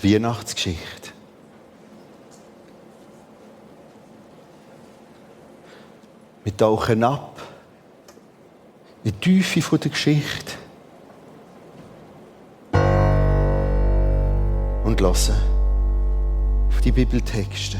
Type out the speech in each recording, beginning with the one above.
die Weihnachtsgeschichte. Wir tauchen ab in die Tiefe der Geschichte und hören auf die Bibeltexte.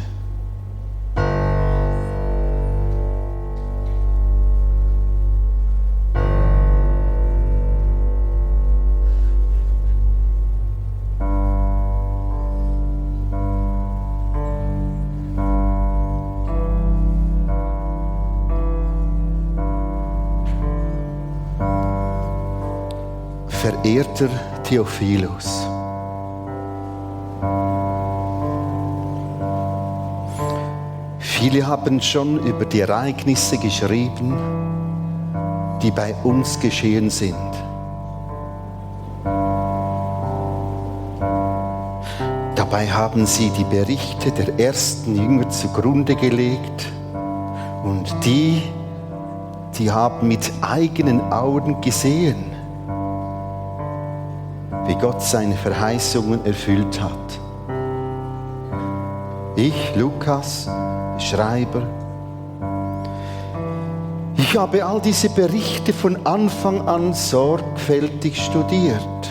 Verehrter Theophilus, viele haben schon über die Ereignisse geschrieben, die bei uns geschehen sind. Dabei haben sie die Berichte der ersten Jünger zugrunde gelegt und die haben mit eigenen Augen gesehen, wie Gott seine Verheißungen erfüllt hat. Ich, Lukas, Schreiber, ich habe all diese Berichte von Anfang an sorgfältig studiert.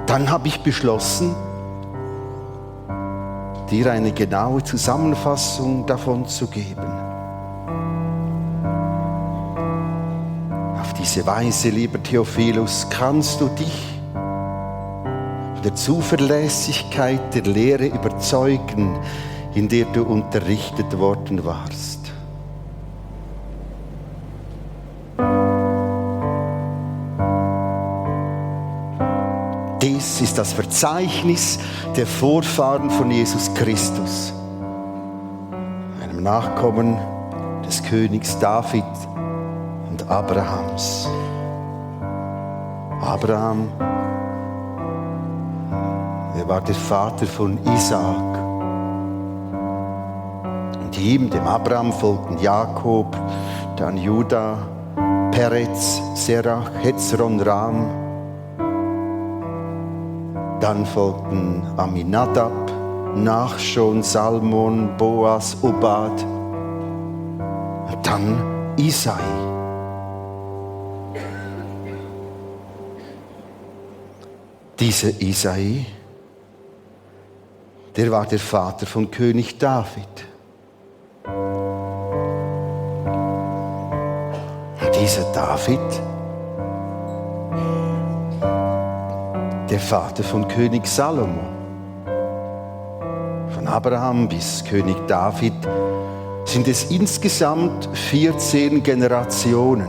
Dann habe ich beschlossen, dir eine genaue Zusammenfassung davon zu geben. Auf diese Weise, lieber Theophilus, kannst du dich von der Zuverlässigkeit der Lehre überzeugen, in der du unterrichtet worden warst. Dies ist das Verzeichnis der Vorfahren von Jesus Christus, einem Nachkommen des Königs David und Abrahams. Abraham, er war der Vater von Isaak. Und ihm, dem Abraham, folgten Jakob, dann Juda, Perez, Serach, Hezron, Ram. Dann folgten Aminadab, Nachschon, Salmon, Boas, Obad und dann Isai. Dieser Isai, der war der Vater von König David. Und dieser David, der Vater von König Salomo. Von Abraham bis König David sind es insgesamt 14 Generationen.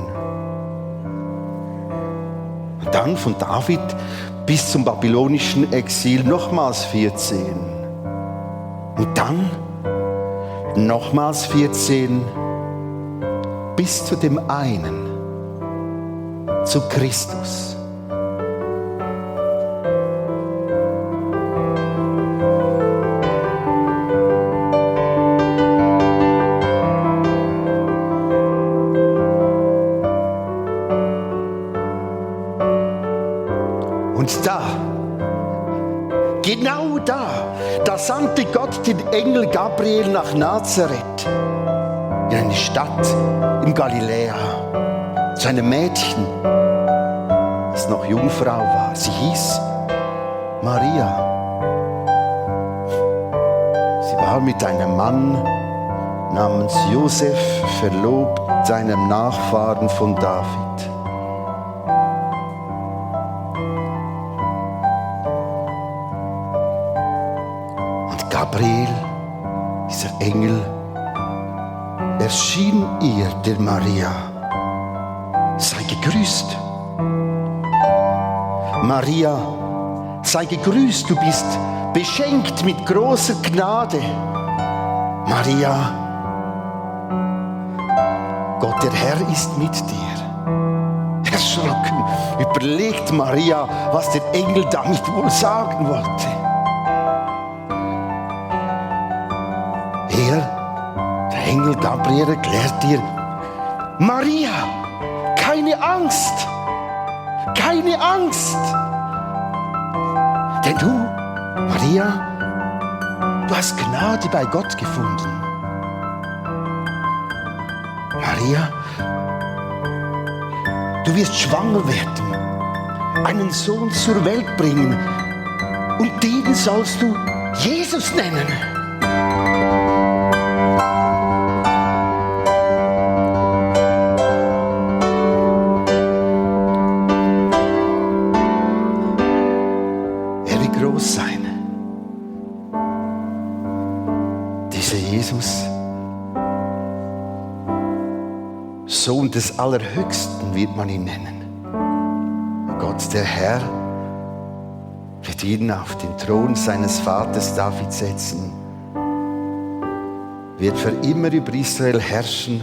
Und dann von David bis zum babylonischen Exil nochmals 14. Und dann nochmals 14 bis zu dem einen, zu Christus. Und da, genau da sandte Gott den Engel Gabriel nach Nazareth, in eine Stadt in Galiläa, zu einem Mädchen, das noch Jungfrau war. Sie hieß Maria. Sie war mit einem Mann namens Josef verlobt, seinem Nachfahren von David. Gabriel, dieser Engel, erschien ihr, der Maria. Sei gegrüßt. Maria, sei gegrüßt, du bist beschenkt mit großer Gnade. Maria, Gott der Herr ist mit dir. Erschrocken überlegt Maria, was der Engel damit wohl sagen wollte. Der Engel Gabriel erklärt dir: Maria, keine Angst, keine Angst. Denn du, Maria, du hast Gnade bei Gott gefunden. Maria, du wirst schwanger werden, einen Sohn zur Welt bringen und den sollst du Jesus nennen. Er wird groß sein. Dieser Jesus, Sohn des Allerhöchsten wird man ihn nennen. Gott, der Herr, wird ihn auf den Thron seines Vaters David setzen, wird für immer über Israel herrschen.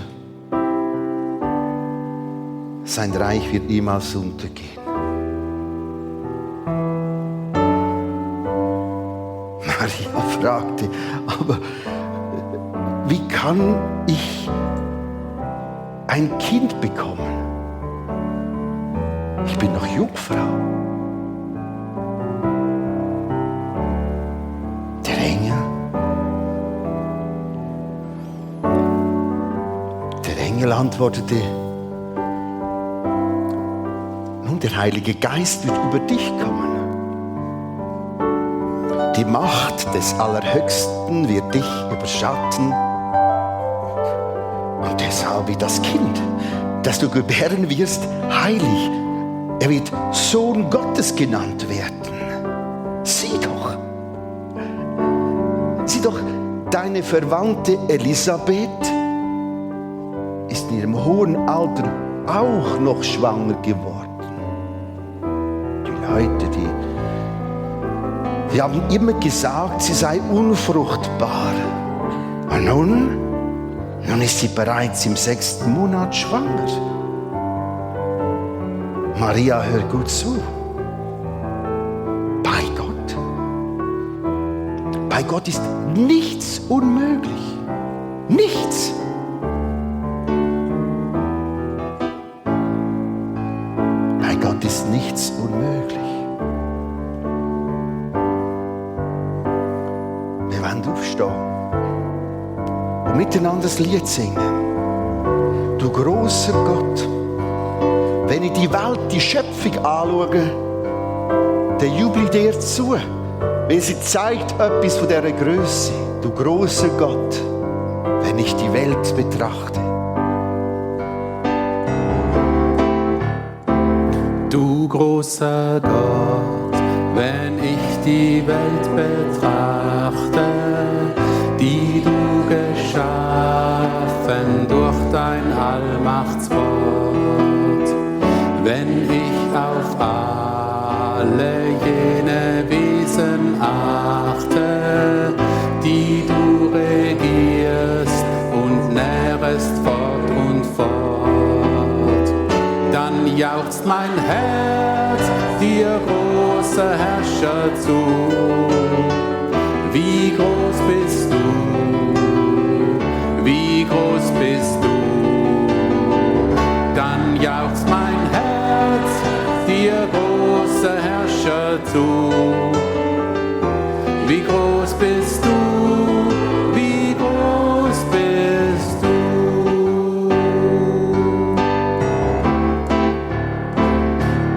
Sein Reich wird niemals untergehen. Maria fragte, aber wie kann ich ein Kind bekommen? Ich bin noch Jungfrau. Der Engel antwortete, nun, der Heilige Geist wird über dich kommen. Die Macht des Allerhöchsten wird dich überschatten. Und deshalb wird das Kind, das du gebären wirst, heilig. Er wird Sohn Gottes genannt werden. Sieh doch, deine Verwandte Elisabeth ist in ihrem hohen Alter auch noch schwanger geworden. Die Leute, die haben immer gesagt, sie sei unfruchtbar. Und nun ist sie bereits im 6. Monat schwanger. Maria, hör gut zu. Bei Gott ist nichts unmöglich. Nichts. Bei Gott ist nichts unmöglich. Wir wollen aufstehen und miteinander das Lied singen. Du großer Gott, wenn ich die Welt, die Schöpfung anschaue, dann jubel ich dir zu, weil sie zeigt etwas von dieser Größe. Du großer Gott, wenn ich die Welt betrachte. Du großer Gott, wenn ich die Welt betrachte, die du geschaffen durch dein Allmachtswort. Wenn ich auf alle jene Wesen achte, die du regierst und nährest fort und fort, dann jauchzt mein Herz dir, großer Herrscher, zu. Wie groß bist du, wie groß bist du, dann jauchzt mein Herz dir, großer Herrscher, zu. Wie groß bist du, wie groß bist du.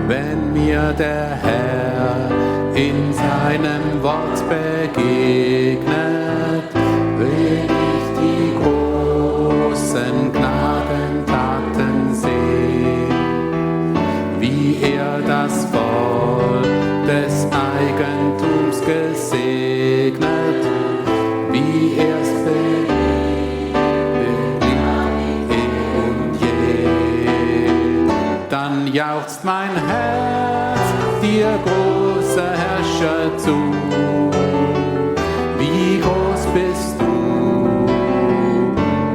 Wenn mir der Herr in seinem Wort begegnet, will ich die großen Gnadentaten sehen, wie er das Volk des Eigentums gesegnet, wie er's und je. Dann jauchzt mein Herz dir, großer Herrscher, zu. Wie groß bist du,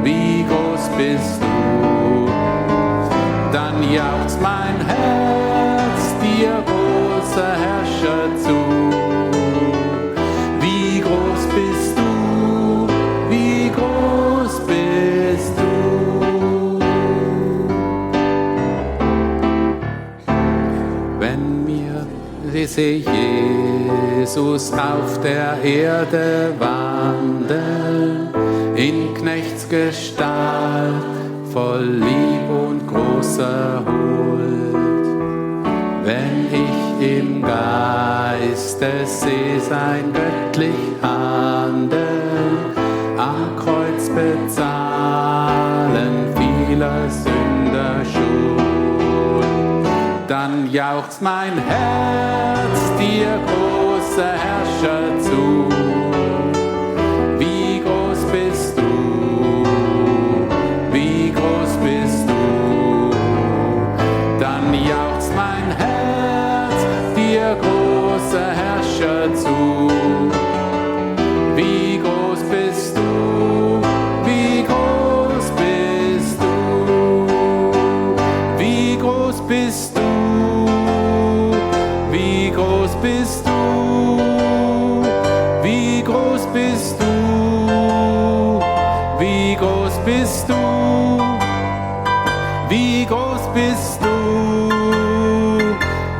wie groß bist du, dann jauchzt mein Herz dir, großer Herrscher, zu. Wie groß bist du, wie groß bist du. Wenn mir diese Jesus auf der Erde wandeln, in Knechtsgestalt, voll Lieb und großer Huld. Wenn ich im Geiste sehe sein göttlich Handeln, am Kreuz bezahlen vieler Sünder Schuld, dann jauchzt mein Herz dir, großer Herrscher, zu. Wie groß bist du, wie groß bist du, dann jauchzt mein Herz dir, großer Herrscher, zu. Wie groß bist du, wie groß bist du, wie groß bist du, wie groß bist du, wie groß bist du, wie groß bist du, wie groß bist du,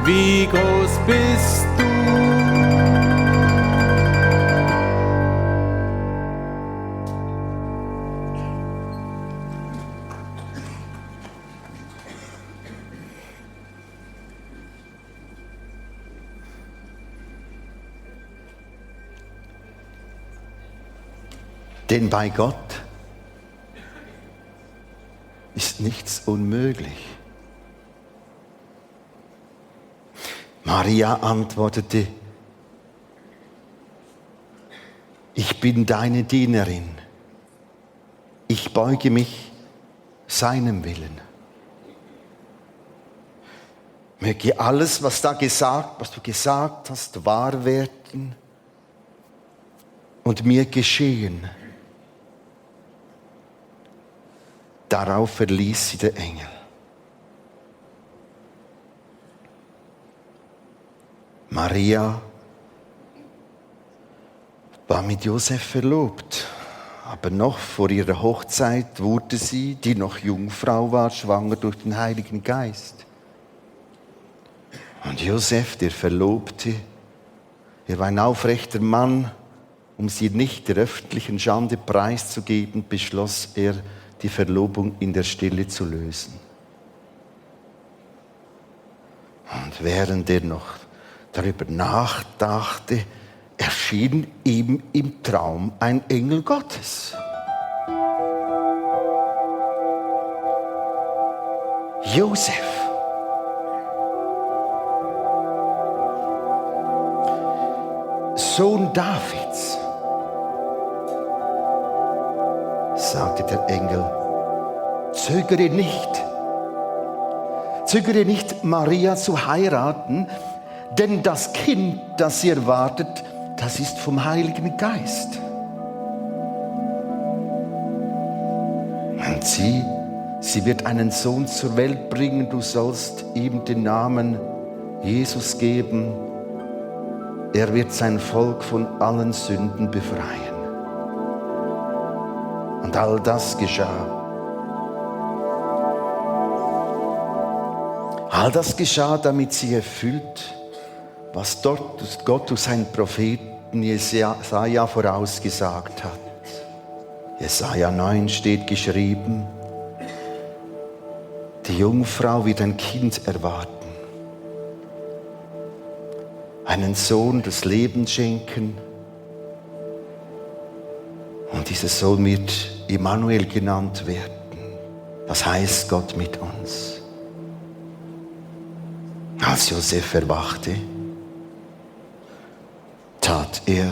wie groß bist du. Denn bei Gott ist nichts unmöglich. Maria antwortete: Ich bin deine Dienerin. Ich beuge mich seinem Willen. Möge alles, was du gesagt hast, wahr werden und mir geschehen. Darauf verließ sie der Engel. Maria war mit Josef verlobt, aber noch vor ihrer Hochzeit wurde sie, die noch Jungfrau war, schwanger durch den Heiligen Geist. Und Josef, der Verlobte, er war ein aufrechter Mann, um sie nicht der öffentlichen Schande preiszugeben, beschloss er, die Verlobung in der Stille zu lösen. Und während er noch darüber nachdachte, erschien ihm im Traum ein Engel Gottes. Josef, Sohn Davids, sagte der Engel, zögere nicht, Maria zu heiraten, denn das Kind, das sie erwartet, das ist vom Heiligen Geist. Und sie wird einen Sohn zur Welt bringen, du sollst ihm den Namen Jesus geben. Er wird sein Volk von allen Sünden befreien. Und all das geschah. All das geschah, damit sie erfüllt, was dort Gott durch seinen Propheten Jesaja vorausgesagt hat. Jesaja 9 steht geschrieben: Die Jungfrau wird ein Kind erwarten, einen Sohn des Lebens schenken. Und dieser Sohn wird Immanuel genannt werden. Das heißt Gott mit uns. Als Josef erwachte, tat er,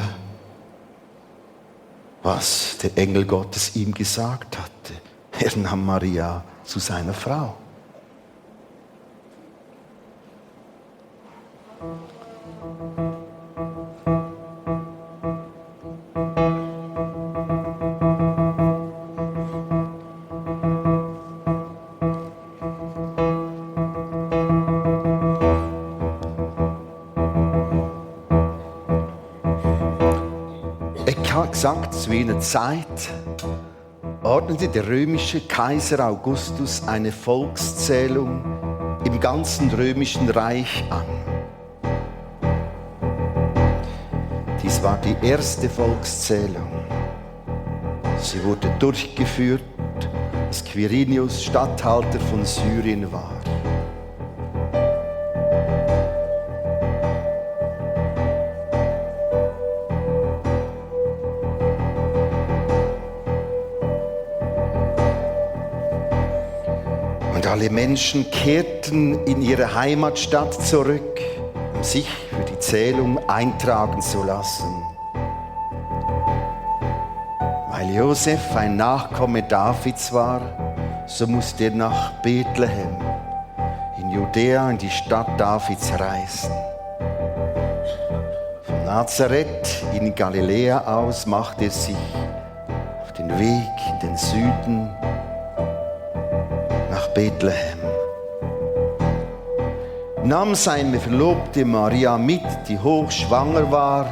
was der Engel Gottes ihm gesagt hatte. Er nahm Maria zu seiner Frau. Exakt zu jener Zeit ordnete der römische Kaiser Augustus eine Volkszählung im ganzen römischen Reich an. Es war die erste Volkszählung. Sie wurde durchgeführt, als Quirinius Statthalter von Syrien war. Und alle Menschen kehrten in ihre Heimatstadt zurück, um sich für die Zählung eintragen zu lassen. Weil Josef ein Nachkomme Davids war, so musste er nach Bethlehem in Judäa, in die Stadt Davids, reisen. Von Nazareth in Galiläa aus machte er sich auf den Weg in den Süden nach Bethlehem. Nahm seine Verlobte Maria mit, die hochschwanger war.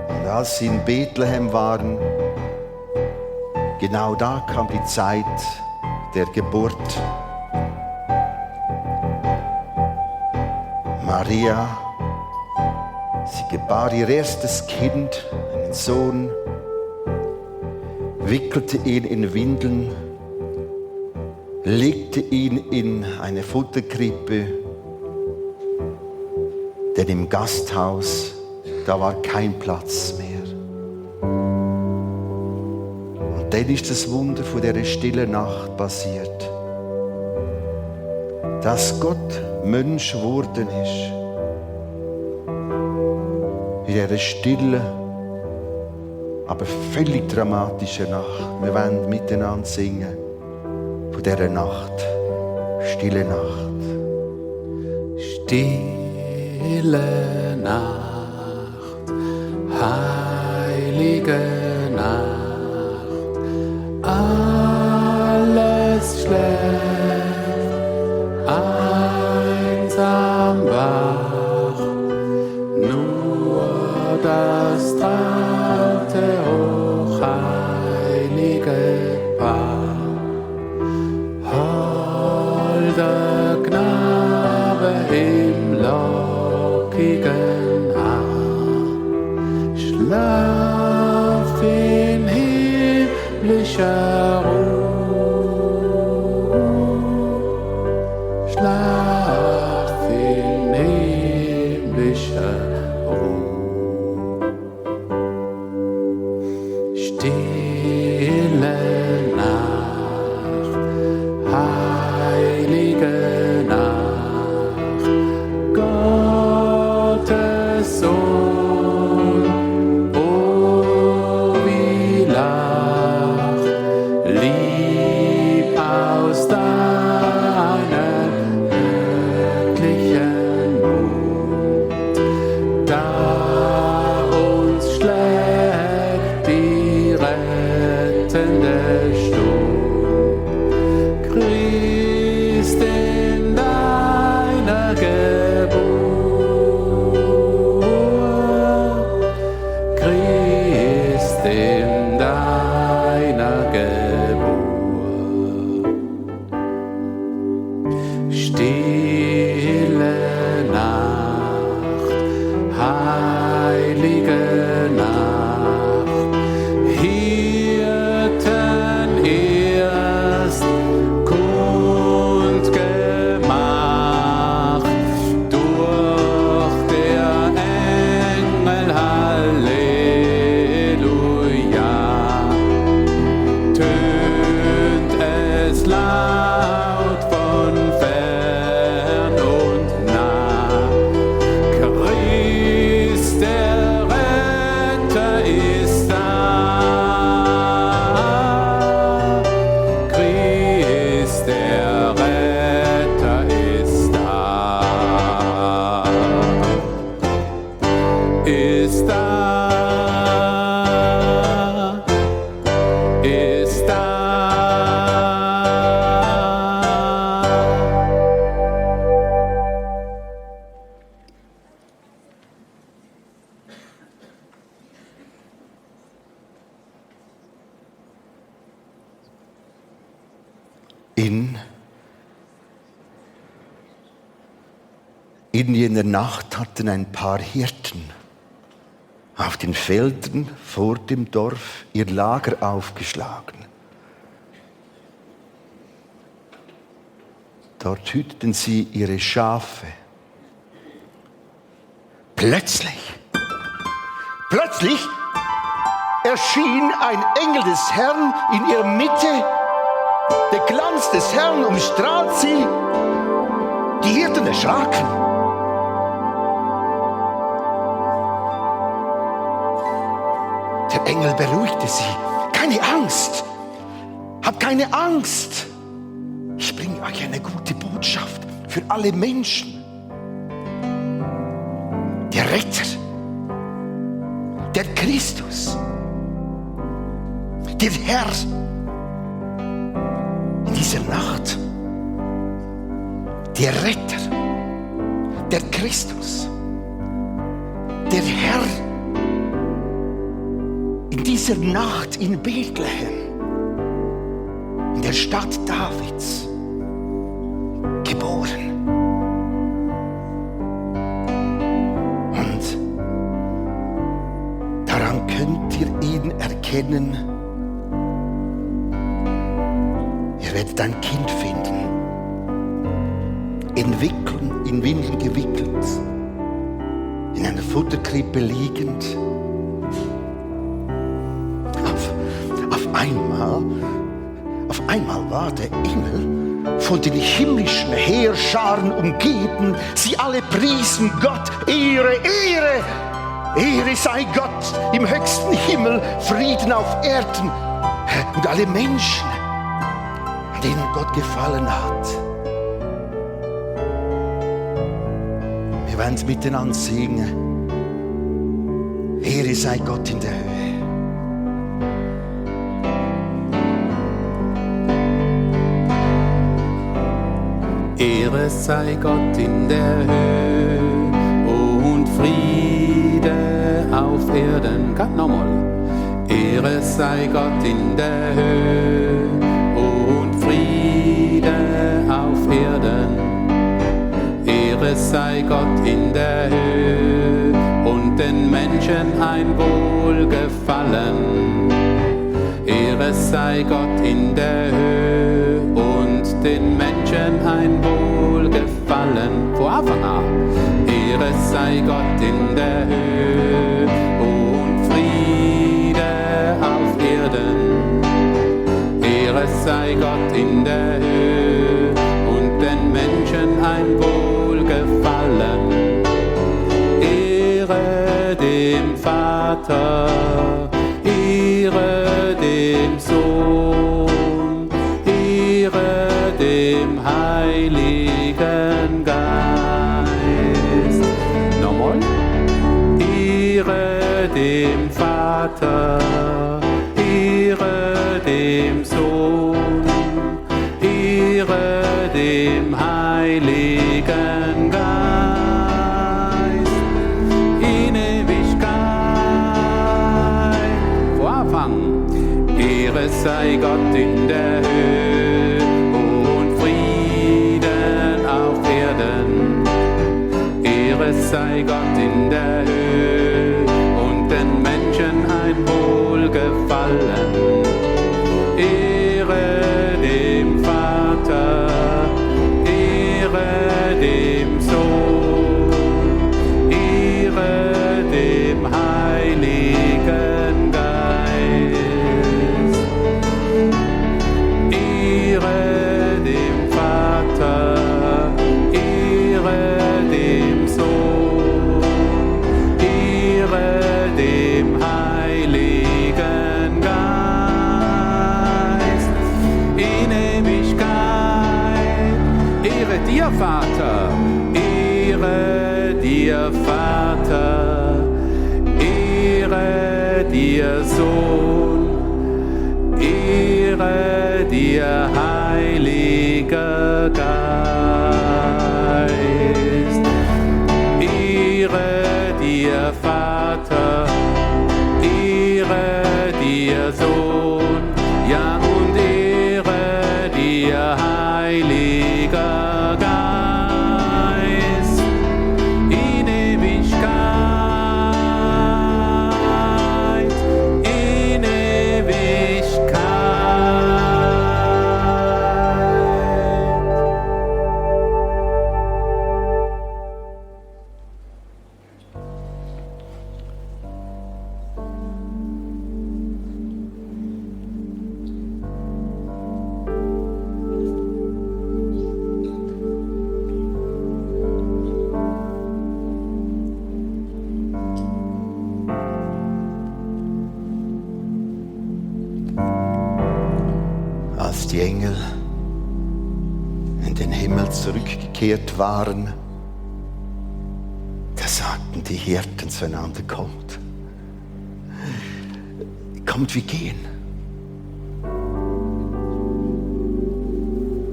Und als sie in Bethlehem waren, genau da kam die Zeit der Geburt. Maria, sie gebar ihr erstes Kind, einen Sohn, wickelte ihn in Windeln, legte ihn in eine Futterkrippe, denn im Gasthaus, da war kein Platz mehr. Und dann ist das Wunder von dieser stillen Nacht passiert, dass Gott Mensch geworden ist. In dieser stillen, aber völlig dramatischen Nacht. Wir wollen miteinander singen von dieser Nacht, stille Nacht. Stille Nacht, heilige Nacht, alles schläft, einsam wach, nur das traute hochheilige Paar. Holder Knabe im lockigen Haar, schlaf in himmlischer Ruhe, schlaf in himmlischer Ruhe. Stille Nacht, heilige Nacht, Gottes Sohn, oh wie lacht, lieb aus deinem göttlichen Mund, da uns schlägt die rettende Stund. Christ in deiner Geburt, Christ in deiner Geburt. Stille Nacht, heilige Nacht, Hirten erst kundgemacht durch der Engel Halleluja, tönt es laut von fern und nah. Christ der Retter ist da. Christ der Retter ist da. Ist da. Ist da. In jener Nacht hatten ein paar Hirten auf den Feldern vor dem Dorf ihr Lager aufgeschlagen. Dort hüteten sie ihre Schafe. Plötzlich erschien ein Engel des Herrn in ihrer Mitte. Der Glanz des Herrn umstrahlt sie. Die Hirten erschraken. Der Engel beruhigte sie. Keine Angst. Hab keine Angst. Ich bringe euch eine gute Botschaft für alle Menschen. Der Retter, der Christus, der Herr in dieser Nacht, der Retter, der Christus, der Herr in dieser Nacht in Bethlehem, in der Stadt Davids, geboren. Und daran könnt ihr ihn erkennen. Ihr werdet ein Kind finden, in Windeln gewickelt, in einer Futterkrippe liegend. Auf einmal war der Engel von den himmlischen Heerscharen umgeben. Sie alle priesen Gott. Ehre, Ehre, Ehre sei Gott im höchsten Himmel, Frieden auf Erden und alle Menschen, an denen Gott gefallen hat. Wir werden es miteinander singen. Ehre sei Gott in der Höhe. Ehre sei Gott in der Höhe und Friede auf Erden. Ganz nochmal. Ehre sei Gott in der Höhe und Friede auf Erden. Ehre sei Gott in der Höhe und den Menschen ein Wohlgefallen. Ehre sei Gott in der Höhe und den Menschen ein Wohlgefallen. Von Anfang an. Ehre sei Gott in der Höhe und Friede auf Erden. Ehre sei Gott in der Höhe und den Menschen ein Wohlgefallen. Ehre dem Vater, Ehre dem Sohn, Ehre dem Heiligen Geist. Nochmal. Ehre dem Vater, Ehre dem Sohn, Ehre dem Heiligen Geist. In Ewigkeit. Vor Anfang. Ehre sei Gott in der Höhe und Frieden auf Erden. Ehre sei Gott in der Höhe und den Menschen ein Wohlgefallen. Ehre dem Vater, Ehre dem Sohn, Ehre dem Heiligen Geist. Ehre dem Vater, Ehre dem Sohn, Ehre dem Heiligen Geist. In Ewigkeit. Ehre dir, Vater, Ehre dir, Vater, Ehre dir, Sohn, Ehre dir, Heiliger Geist. Ehre dir, Vater, Ehre dir, Sohn, ja und Ehre dir, Heiliger Geist. In Ewigkeit. den Himmel zurückgekehrt waren, da sagten die Hirten zueinander, kommt, wir gehen.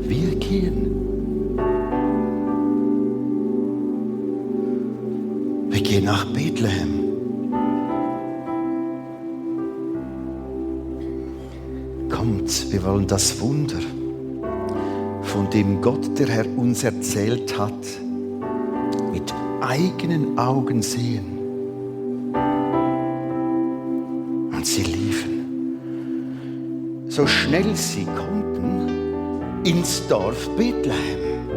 Wir gehen. Wir gehen nach Bethlehem. Kommt, wir wollen das Wunder, von dem Gott, der Herr, uns erzählt hat, mit eigenen Augen sehen. Und sie liefen, so schnell sie konnten, ins Dorf Bethlehem.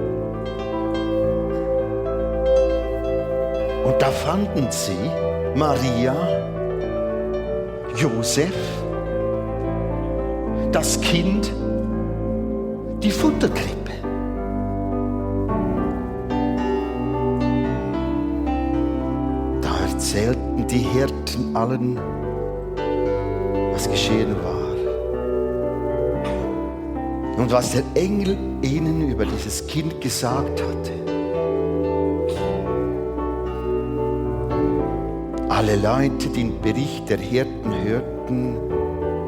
Und da fanden sie Maria, Josef, das Kind, die Futterkrippe. Da erzählten die Hirten allen, was geschehen war. Und was der Engel ihnen über dieses Kind gesagt hatte. Alle Leute, die den Bericht der Hirten hörten,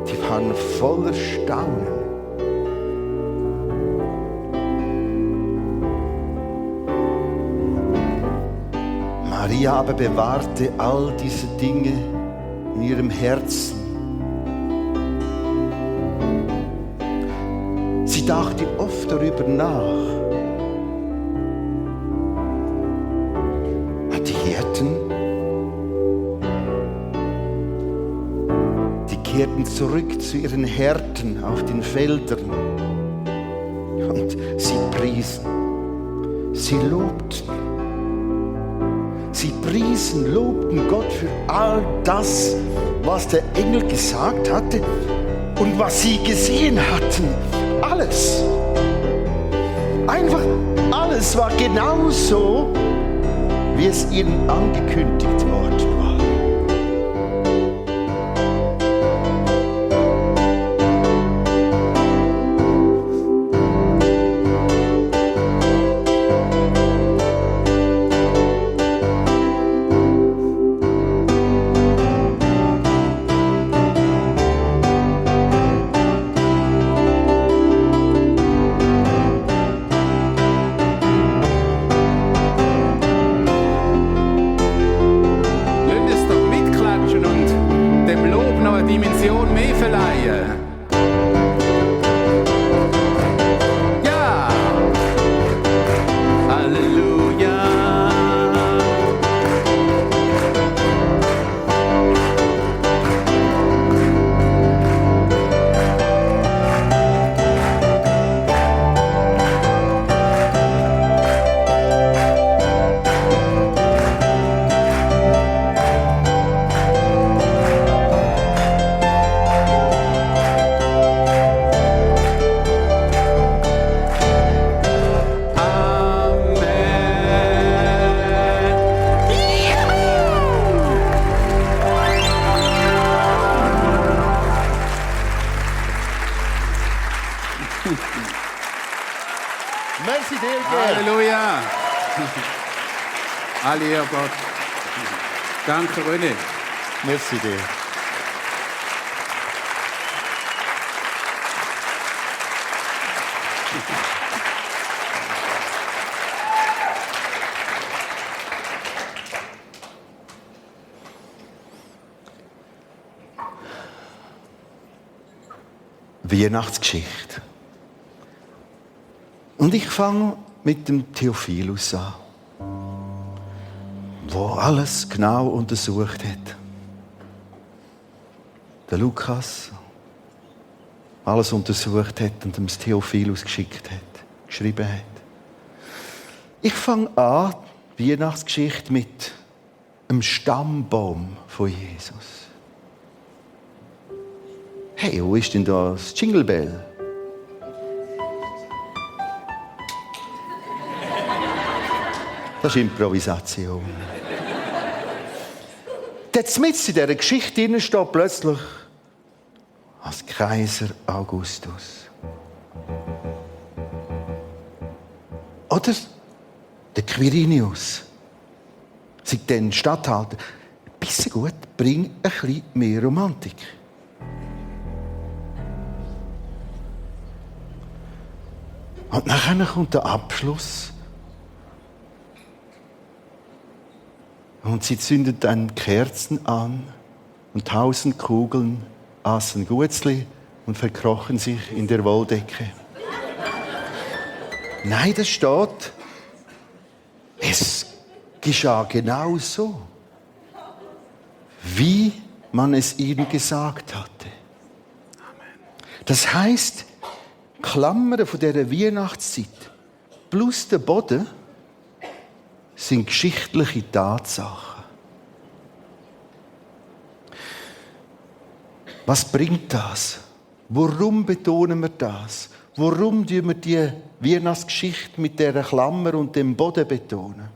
die waren voller Staunen. Maria aber bewahrte all diese Dinge in ihrem Herzen. Sie dachte oft darüber nach. Und die Hirten, die kehrten zurück zu ihren Herden auf den Feldern. Und sie priesen, sie lobten. Sie priesen, lobten Gott für all das, was der Engel gesagt hatte und was sie gesehen hatten. Alles. Einfach alles war genauso, wie es ihnen angekündigt worden war. Merci dir, Halleluja. Alle Ehre Gott. Danke, René. Merci dir. Weihnachtsgeschichte. Und ich fange mit dem Theophilus an, der alles genau untersucht hat. Der Lukas alles untersucht hat und dem Theophilus geschrieben hat. Ich fange an, die Weihnachtsgeschichte mit einem Stammbaum von Jesus. Hey, wo ist denn das Jingle Bell? Das ist Improvisation. Jetzt mit in dieser Geschichte steht plötzlich als Kaiser Augustus. Oder der Quirinius. Sei dann Statthalter. Ein bisschen gut, bring ein bisschen mehr Romantik. Und nachher kommt der Abschluss. Und sie zündet dann Kerzen an und 1000 Kugeln aßen Gutzli und verkrochen sich in der Wolldecke. Nein, das steht, es geschah genau so, wie man es ihnen gesagt hatte. Das heisst, Klammern von dieser Weihnachtszeit plus der Boden sind geschichtliche Tatsachen. Was bringt das? Warum betonen wir das? Warum tun wir die Weihnachtsgeschichte mit dieser Klammer und dem Boden betonen?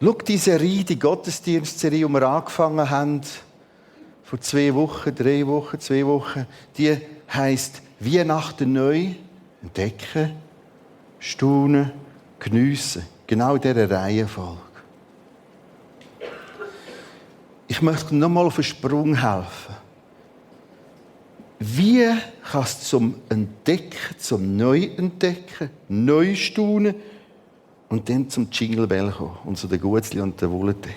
Schau, die Serie, die Gottesdienstserie, die wir angefangen haben, vor 2 Wochen, 3 Wochen, 2 Wochen, die heisst Weihnachten neu, entdecken, staunen, geniessen. Genau in dieser Reihenfolge. Ich möchte noch mal auf den Sprung helfen. Wie kannst du zum Entdecken, zum Neuentdecken, Neustaunen und dann zum Jingle Bell kommen und zu den Gutzli und der Wolldecke?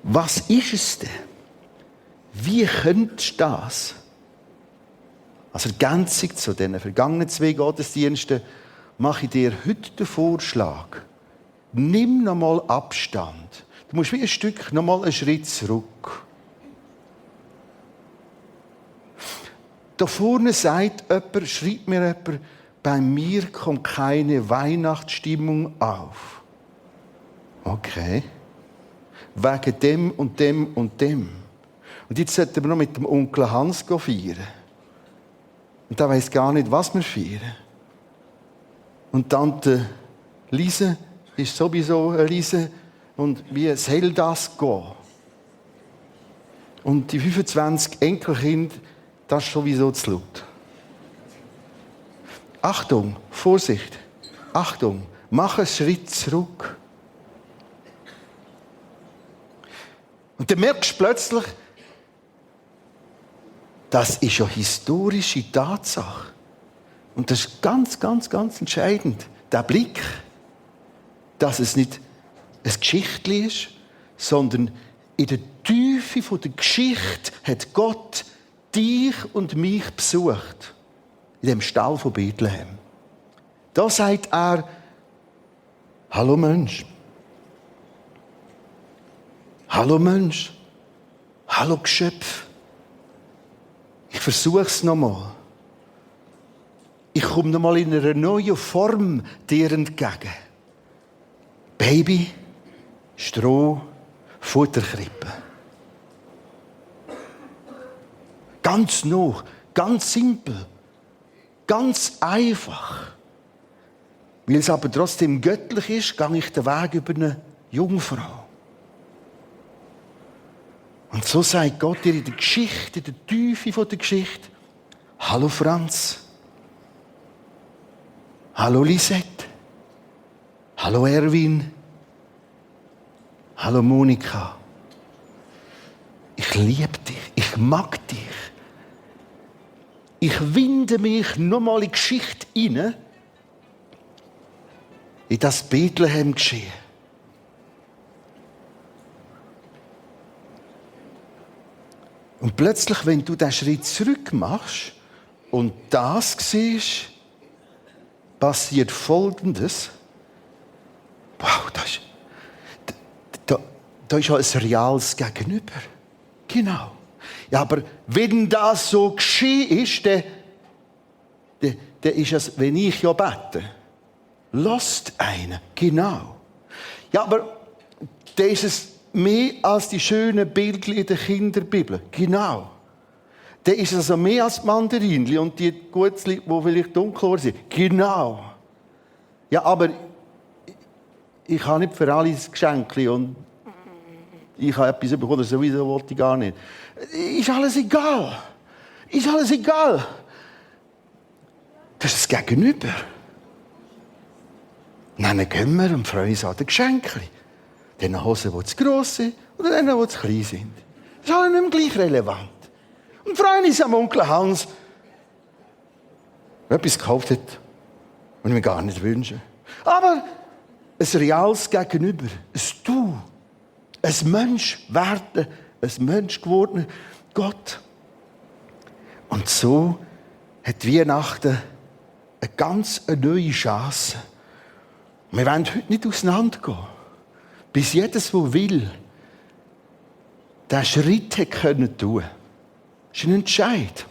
Was ist es denn? Wie könntest du das? Als Ergänzung zu den vergangenen 2 Gottesdiensten mache ich dir heute den Vorschlag. Nimm noch mal Abstand. Du musst wie ein Stück noch mal einen Schritt zurück. Da vorne sagt jemand, schreibt mir jemand, bei mir kommt keine Weihnachtsstimmung auf. Okay. Wegen dem und dem und dem. Und jetzt sollten wir noch mit dem Onkel Hans feiern. Und der weiss gar nicht, was wir feiern. Und Tante Lise ist sowieso eine Lise. Und wie soll das gehen? Und die 25 Enkelkinder, das ist sowieso zu laut. Achtung, Vorsicht, Achtung, mach einen Schritt zurück. Und dann merkst du plötzlich, das ist ja historische Tatsache. Und das ist ganz, ganz, ganz entscheidend. Der Blick, dass es nicht ein Geschichtli ist, sondern in der Tiefe der Geschichte hat Gott dich und mich besucht. In dem Stall von Bethlehem. Da sagt er, hallo Mensch. Hallo Mensch. Hallo Geschöpf. Ich versuche es nochmal. Ich komme nochmal in einer neuen Form dir entgegen. Baby, Stroh, Futterkrippe. Ganz noch, ganz simpel, ganz einfach. Weil es aber trotzdem göttlich ist, gehe ich den Weg über eine Jungfrau. Und so sagt Gott dir in der Geschichte, in der Tiefe der Geschichte, hallo Franz, hallo Lisette, hallo Erwin, hallo Monika. Ich liebe dich, ich mag dich. Ich winde mich nochmal in die Geschichte hinein, in das Bethlehem geschehen. Und plötzlich, wenn du diesen Schritt zurück machst und das siehst, passiert Folgendes. Wow, da ist ja ein reales Gegenüber. Genau. Ja, aber wenn das so geschehen ist, dann ist es, wenn ich ja bete, lasst einen. Genau. Ja, aber dann ist es mehr als die schönen Bildchen in der Kinderbibel. Genau. Dann ist es also mehr als die Mandarinchen und die Gutzli, die vielleicht dunkel sind. Genau. Ja, aber ich habe nicht für alle das Geschenk und ich habe etwas bekommen, das sowieso wollte ich gar nicht. Ist alles egal. Ist alles egal. Das ist das Gegenüber. Und dann gehen wir und freuen uns an den Geschenken. Den Hosen, die zu gross sind, oder denen, die zu klein sind. Das ist alles nicht mehr gleich relevant. Und freuen uns am Onkel Hans, der etwas gekauft hat, was wir gar nicht wünschen. Aber ein reales Gegenüber, ein Du, ein Mensch werden, ein Mensch geworden, Gott. Und so hat Weihnachten eine ganz neue Chance. Wir wollen heute nicht auseinandergehen, bis jedes, der will, diesen Schritt tun können. Das ist ein Entscheid.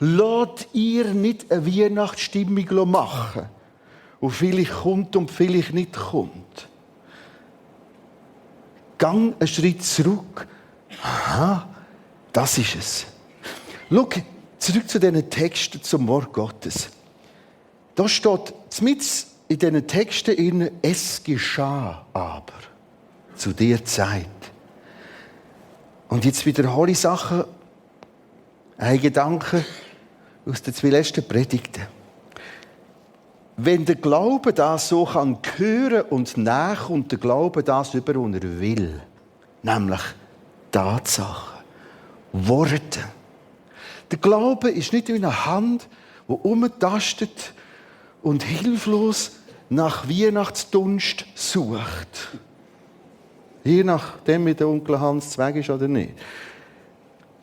Lasst ihr nicht eine Weihnachtsstimmung machen, die vielleicht kommt und vielleicht nicht kommt. Gang einen Schritt zurück. Aha, das ist es. Schau, zurück zu diesen Texten zum Wort Gottes. Da steht mitten in diesen Texten, es geschah aber zu der Zeit. Und jetzt wiederhole ich Sachen, ein Gedanke aus den 2 letzten Predigten. Wenn der Glaube das so kann hören und nachkommt, der Glaube das über und er will, nämlich Tatsachen, Worte. Der Glaube ist nicht wie eine Hand, die umtastet und hilflos nach Weihnachtsdunst sucht. Je nachdem, wie der Onkel Hans Zweig ist oder nicht.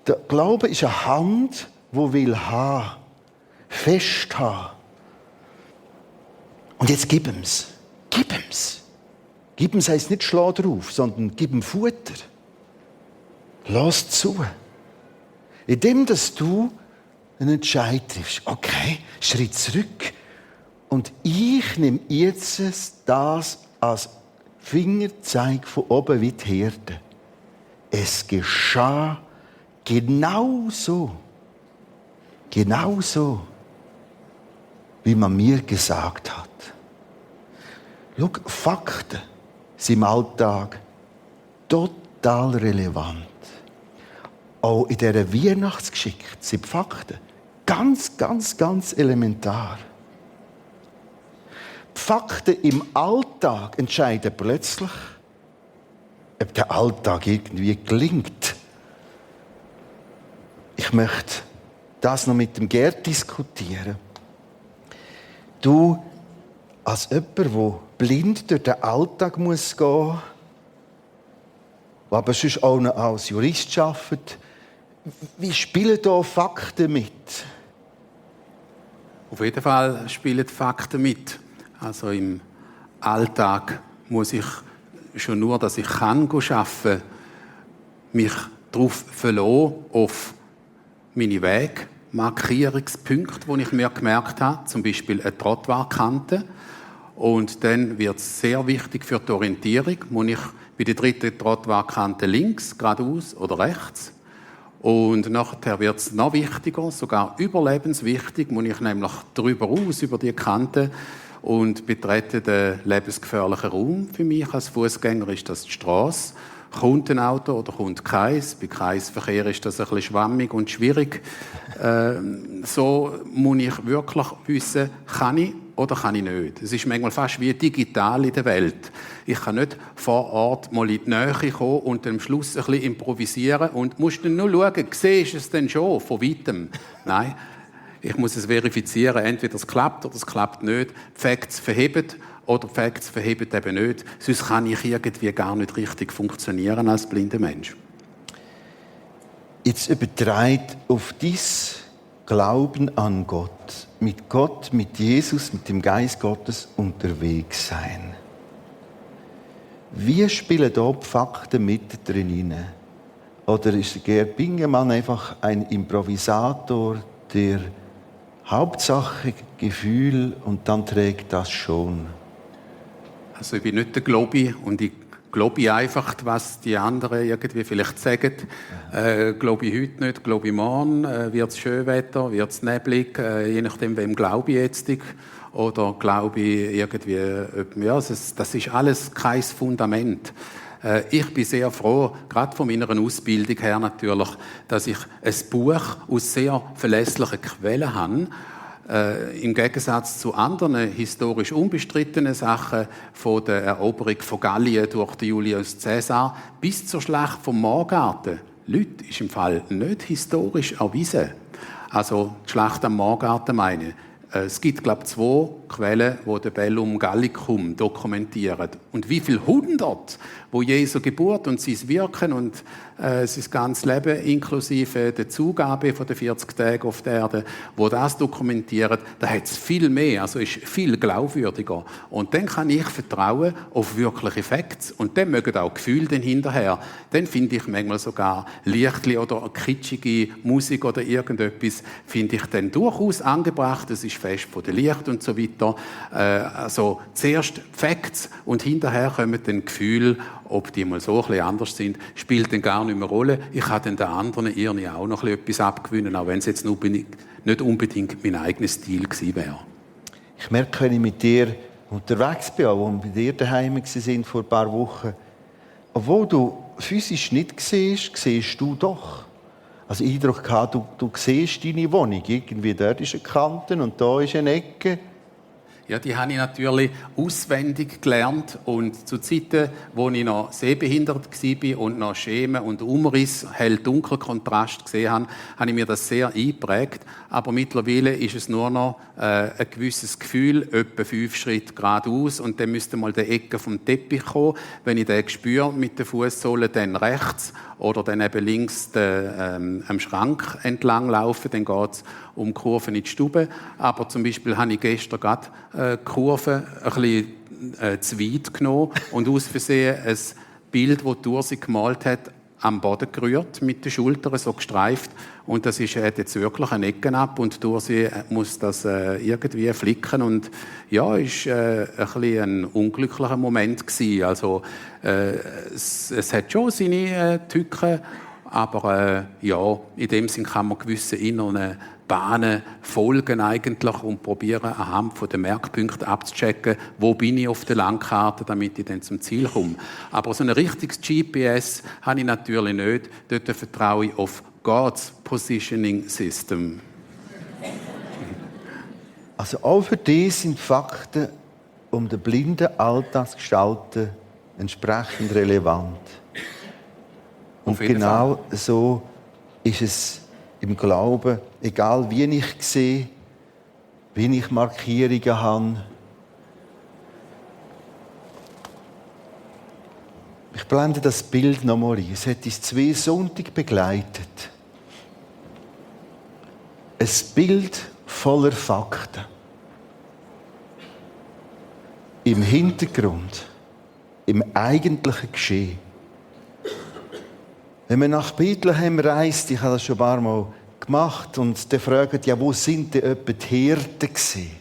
Der Glaube ist eine Hand, die will haben, fest haben. Und jetzt gib ihm's. Gib ihm's. Gib ihm's heisst nicht schlag drauf, sondern gib ihm Futter. Lass zu. Indem, dass du einen Entscheid triffst. Okay, Schritt zurück. Und ich nehme jetzt das als Fingerzeig von oben wie die Herde. Es geschah genau so, wie man mir gesagt hat. Schau, Fakten sind im Alltag total relevant. Auch in dieser Weihnachtsgeschichte sind die Fakten ganz elementar. Die Fakten im Alltag entscheiden plötzlich, ob der Alltag irgendwie gelingt. Ich möchte das noch mit dem Gerd diskutieren. Du, als jemand, der blind durch den Alltag gehen muss, der aber sonst auch noch als Jurist arbeitet, wie spielen da Fakten mit? Auf jeden Fall spielen Fakten mit. Also im Alltag muss ich schon nur, dass ich arbeiten kann, mich darauf verlassen, auf meine Wegmarkierungspunkte, die ich mir gemerkt habe, zum Beispiel eine Trottoirkante. Und dann wird es sehr wichtig für die Orientierung, muss ich bei der 3. Trottoirkante links, geradeaus oder rechts. Und nachher wird es noch wichtiger, sogar überlebenswichtig, muss ich nämlich drüber aus, über die Kante und betrete den lebensgefährlichen Raum. Für mich als Fußgänger ist das die Straße. Kommt ein Auto oder kommt keins? Bei Kreisverkehr ist das ein bisschen schwammig und schwierig. So muss ich wirklich wissen, kann ich oder kann ich nicht. Es ist manchmal fast wie digital in der Welt. Ich kann nicht vor Ort mal in die Nähe kommen und am Schluss ein bisschen improvisieren und musst dann nur schauen, siehst du es denn schon von weitem? Nein, ich muss es verifizieren. Entweder es klappt oder es klappt nicht. Die Facts verheben oder die Facts verheben eben nicht. Sonst kann ich irgendwie gar nicht richtig funktionieren als blinder Mensch. Jetzt übertreibt auf dein Glauben an Gott, mit Jesus, mit dem Geist Gottes unterwegs sein. Wie spielen da die Fakten mit drin? Oder ist Gerd Bingemann einfach ein Improvisator, der Hauptsache Gefühl und dann trägt das schon? Also ich bin nicht der Globi und ich glaube einfach, was die anderen irgendwie vielleicht sagen. Glaube ich heute nicht, glaube ich morgen. Wird es Schönwetter, wird es neblig, je nachdem, wem glaube ich jetzt. Oder glaube ich irgendwie, ja, das ist alles kein Fundament. Ich bin sehr froh, gerade von meiner Ausbildung her natürlich, dass ich ein Buch aus sehr verlässlichen Quellen habe. im Gegensatz zu anderen historisch unbestrittenen Sachen von der Eroberung von Gallien durch den Julius Caesar bis zur Schlacht vom Morgarten, Leute, ist im Fall nicht historisch erwiesen. Also die Schlacht am Morgarten meine. Es gibt, glaube ich, 2 Quellen, die den Bellum Gallicum dokumentieren. Und wie viele Hundert, wo Jesu Geburt und sein Wirken und sein ganzes Leben inklusive der Zugabe von den 40 Tagen auf der Erde, wo das dokumentieren, da hat es viel mehr, also ist viel glaubwürdiger. Und dann kann ich vertrauen auf wirkliche Facts. Und dann mögen auch Gefühle dann hinterher. Dann finde ich manchmal sogar Lichtli oder kitschige Musik oder irgendetwas, finde ich dann durchaus angebracht. Das ist fest von der Licht und so weiter. Also zuerst Facts und hinterher kommen dann Gefühle, ob die mal so ein bisschen anders sind, spielt dann gar nicht mehr Rolle. Ich kann dann den anderen irgendwie auch noch etwas abgewinnen, auch wenn es jetzt nicht unbedingt mein eigener Stil gewesen wäre. Ich merke, wenn ich mit dir unterwegs bin, auch als wir bei dir daheim waren vor ein paar Wochen, obwohl du physisch nicht siehst du doch. Also Eindruck gehabt, du siehst deine Wohnung. Irgendwie dort ist eine Kante und da ist eine Ecke. Ja, die habe ich natürlich auswendig gelernt und zu Zeiten, wo ich noch sehbehindert war und noch Schemen und Umriss, hell-dunkel-Kontrast gesehen habe, habe ich mir das sehr eingeprägt. Aber mittlerweile ist es nur noch ein gewisses Gefühl, etwa 5 Schritte geradeaus und dann müsste mal die Ecke vom Teppich kommen. Wenn ich den spüre mit den Fußsohlen, dann rechts oder dann eben links am Schrank entlang laufen, dann geht es um Kurven in die Stube. Aber zum Beispiel habe ich gestern gerade Kurve ein bisschen zu weit genommen und aus Versehen ein Bild, das Ursi gemalt hat, am Boden gerührt, mit den Schultern so gestreift. Und das hat jetzt wirklich eine Ecke ab und Ursi muss das irgendwie flicken. Und ja, es war ein bisschen ein unglücklicher Moment gewesen. Also es hat schon seine Tücken, aber ja, in dem Sinn kann man gewisse inneren Bahnen folgen eigentlich und probieren, anhand der Merkpunkte abzuchecken, wo bin ich auf der Landkarte, damit ich dann zum Ziel komme. Aber so ein richtiges GPS habe ich natürlich nicht. Dort vertraue ich auf God's Positioning System. Also auch für dich sind Fakten um den blinden Alltag zu gestalten entsprechend relevant. Und genau so ist es im Glauben, egal wie ich sehe, wie ich Markierungen habe. Ich blende das Bild noch mal ein. Es hat uns 2 Sonntage begleitet. Ein Bild voller Fakten. Im Hintergrund, im eigentlichen Geschehen. Wenn man nach Bethlehem reist, ich habe das schon ein paar Mal gemacht, und dann fragen, ja, wo sind denn etwa die Hirten gewesen?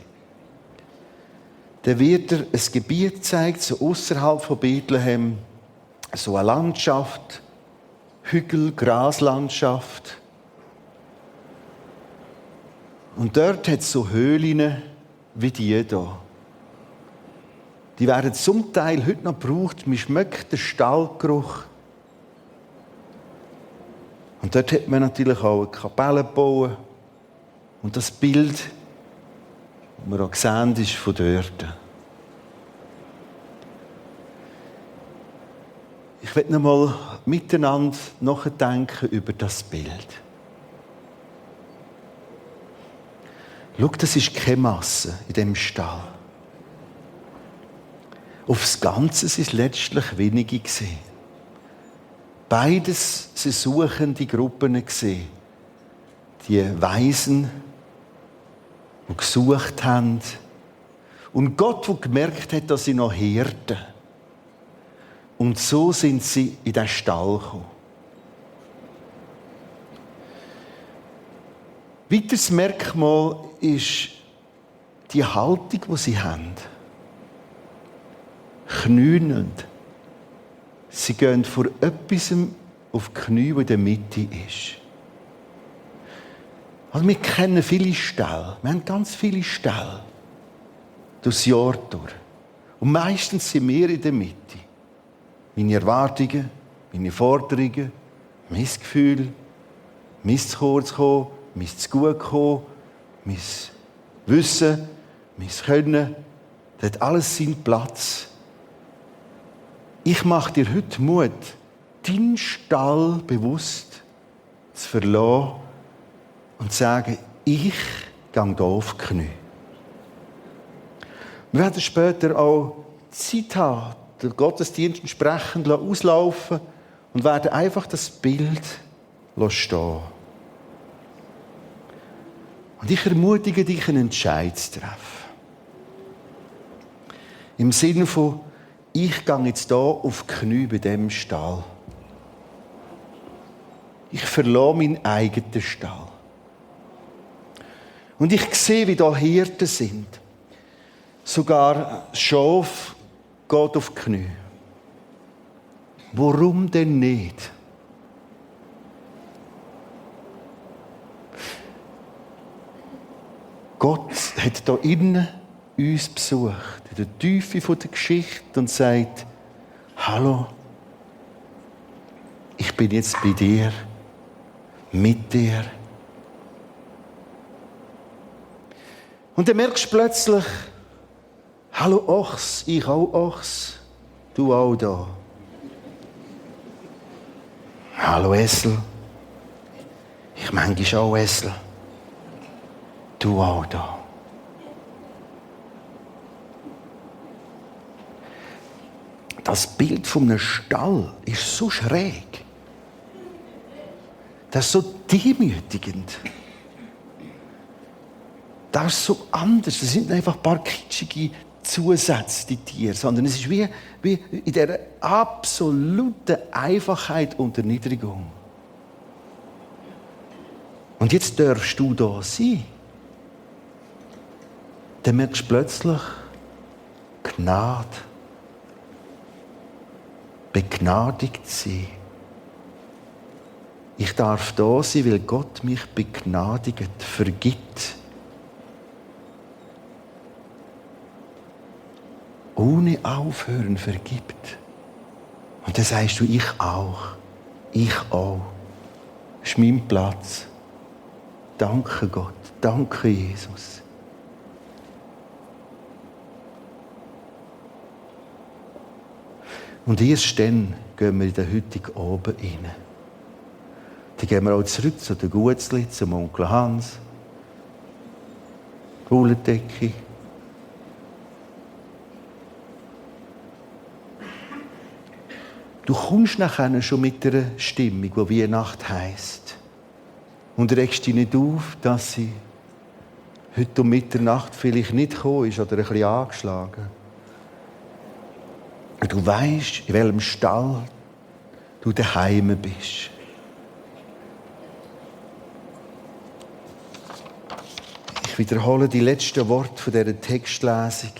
Dann wird ein Gebiet gezeigt, so außerhalb von Bethlehem, so eine Landschaft, Hügel, Graslandschaft. Und dort hat es so Höhlen wie die hier. Die werden zum Teil heute noch gebraucht. Man schmeckt den Stallgeruch. Und dort hat man natürlich auch eine Kapelle gebaut. Und das Bild, das wir auch sehen, ist von dort. Ich möchte noch mal miteinander nachdenken über das Bild. Schau, das ist keine Masse in diesem Stall. Aufs Ganze waren es letztlich wenige. Beides sind suchende Gruppen. Die Weisen, die gesucht haben. Und Gott, der gemerkt hat, dass sie noch Hirten. Und so sind sie in den Stall gekommen. Weiteres Merkmal ist die Haltung, die sie haben. Knüllend. Sie gehen vor etwas auf die Knie, das in der Mitte ist. Also wir kennen viele Ställe. Wir haben ganz viele Ställe. Durchs Jahr durch. Und meistens sind wir in der Mitte. Meine Erwartungen, meine Forderungen, mein Gefühl, mein zu kurz kommen, mein zu gut kommen, mein Wissen, mein Können, das hat alles seinen Platz. Ich mache dir heute Mut, deinen Stall bewusst zu verlassen und zu sagen, ich gehe hier auf die Knie. Wir werden später auch Zeit haben, den Gottesdienst entsprechend auslaufen und werden einfach das Bild stehen. Und ich ermutige dich, einen Entscheid zu treffen. Im Sinne von, ich gehe jetzt hier auf die Knie bei diesem Stall. Ich verlasse meinen eigenen Stall. Und ich sehe, wie da Hirten sind. Sogar das Schaf geht auf die Knie. Warum denn nicht? Gott hat hier innen uns besucht, in der Tiefe der Geschichte und sagt, hallo, ich bin jetzt bei dir, mit dir. Und dann merkst du plötzlich, hallo Ochs, ich auch Ochs, du auch da. Hallo Essel, ich manchmal auch Essel, du auch da. Das Bild von einem Stall ist so schräg. Das ist so demütigend. Das ist so anders. Das sind nicht einfach ein paar kitschige Zusätze, die Tiere, sondern es ist wie in dieser absoluten Einfachheit und Erniedrigung. Und jetzt darfst du da sein. Dann merkst du plötzlich Gnade. Begnadigt sein. Ich darf da sein, weil Gott mich begnadigt, vergibt. Ohne Aufhören vergibt. Und dann sagst du, ich auch. Ich auch. Das ist mein Platz. Danke Gott. Danke Jesus. Und erst dann gehen wir in den heutigen Abend rein. Dann gehen wir auch zurück zu den Gutzli, zum Onkel Hans. Wolldecke. Du kommst nachher schon mit einer Stimmung, die Weihnacht heisst. Und regst dich nicht auf, dass sie heute um Mitternacht vielleicht nicht gekommen ist oder ein bisschen angeschlagen. Du weisst, in welchem Stall du daheim bist. Ich wiederhole die letzten Worte dieser Textlesung.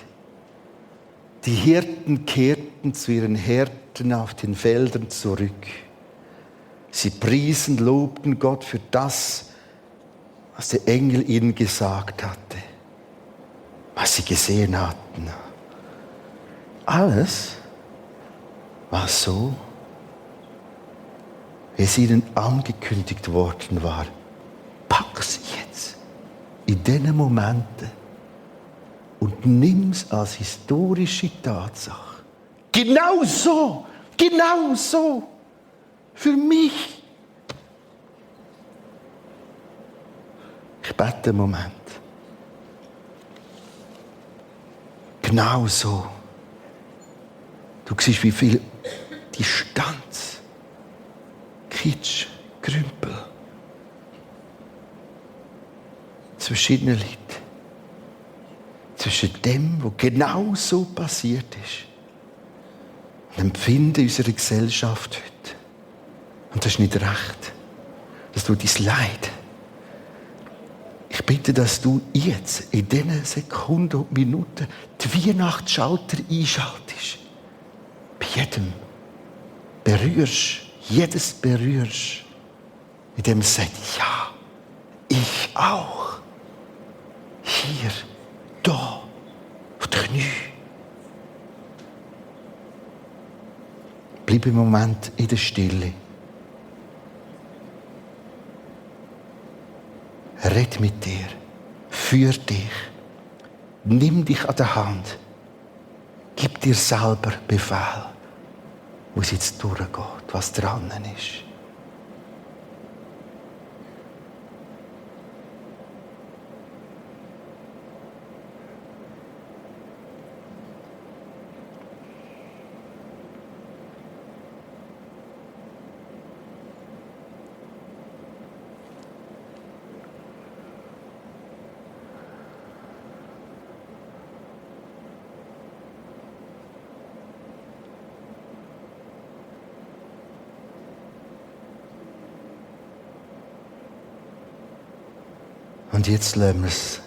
Die Hirten kehrten zu ihren Herden auf den Feldern zurück. Sie priesen, lobten Gott für das, was der Engel ihnen gesagt hatte, was sie gesehen hatten. Alles war so, wie es ihnen angekündigt worden war. Pack sie jetzt in diesen Momenten und nimm es als historische Tatsache. Genau so, für mich. Ich bete einen Moment. Genau so. Du siehst, wie viel Distanz, Kitsch, Krümpel zwischen verschiedenen Leuten. Zwischen dem, was genau so passiert ist, und dem Empfinden unserer Gesellschaft heute. Und das ist nicht recht. Das tut dein Leid. Ich bitte, dass du jetzt, in diesen Sekunden und Minuten, die Weihnachtsschalter einschaltest. Bei jedem berührst, jedes berührst, in dem sagt, ja, ich auch. Hier, da, auf die Knie. Bleib im Moment in der Stille. Red mit dir, führ dich. Nimm dich an der Hand. Gib dir selber Befehl, wo es jetzt durchgeht, was dran ist. Und jetzt lassen wir es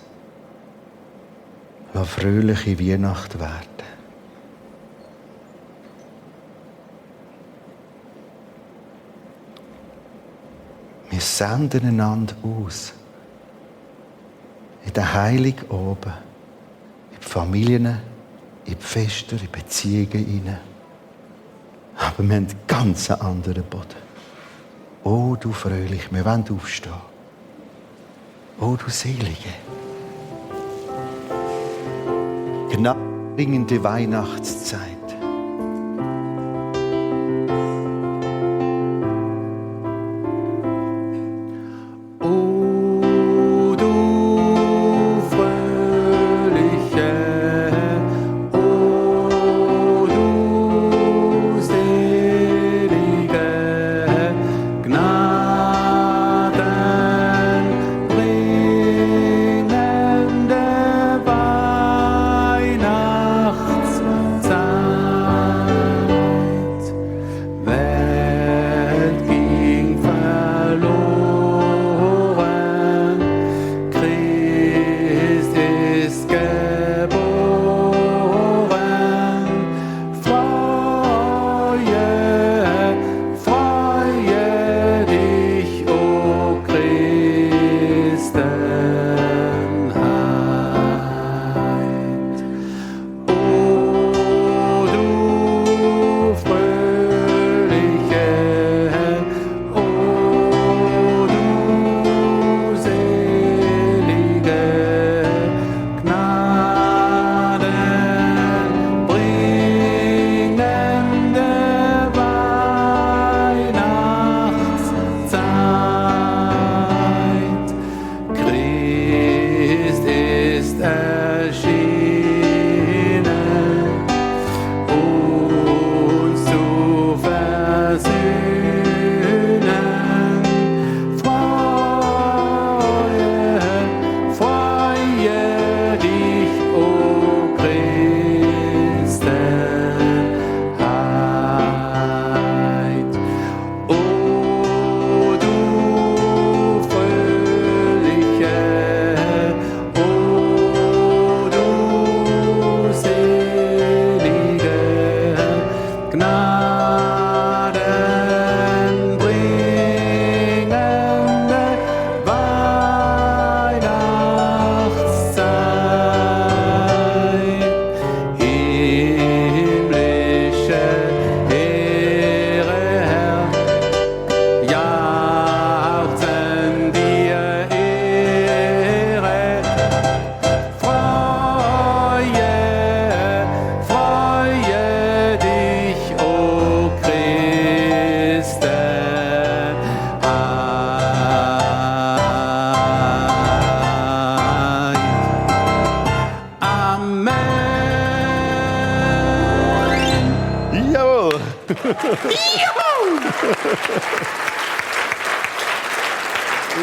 eine fröhliche Weihnacht werden. Wir senden einander aus. In den Heiligen oben, in die Familien, in die Feste, in die Beziehungen hinein. Aber wir haben einen ganz anderen Boden. Oh, du Fröhlich, wir wollen aufstehen. Oh, du Selige. Gnadenbringende Weihnachtszeit. O du Fröhliche, o du Selige,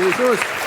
Jesus.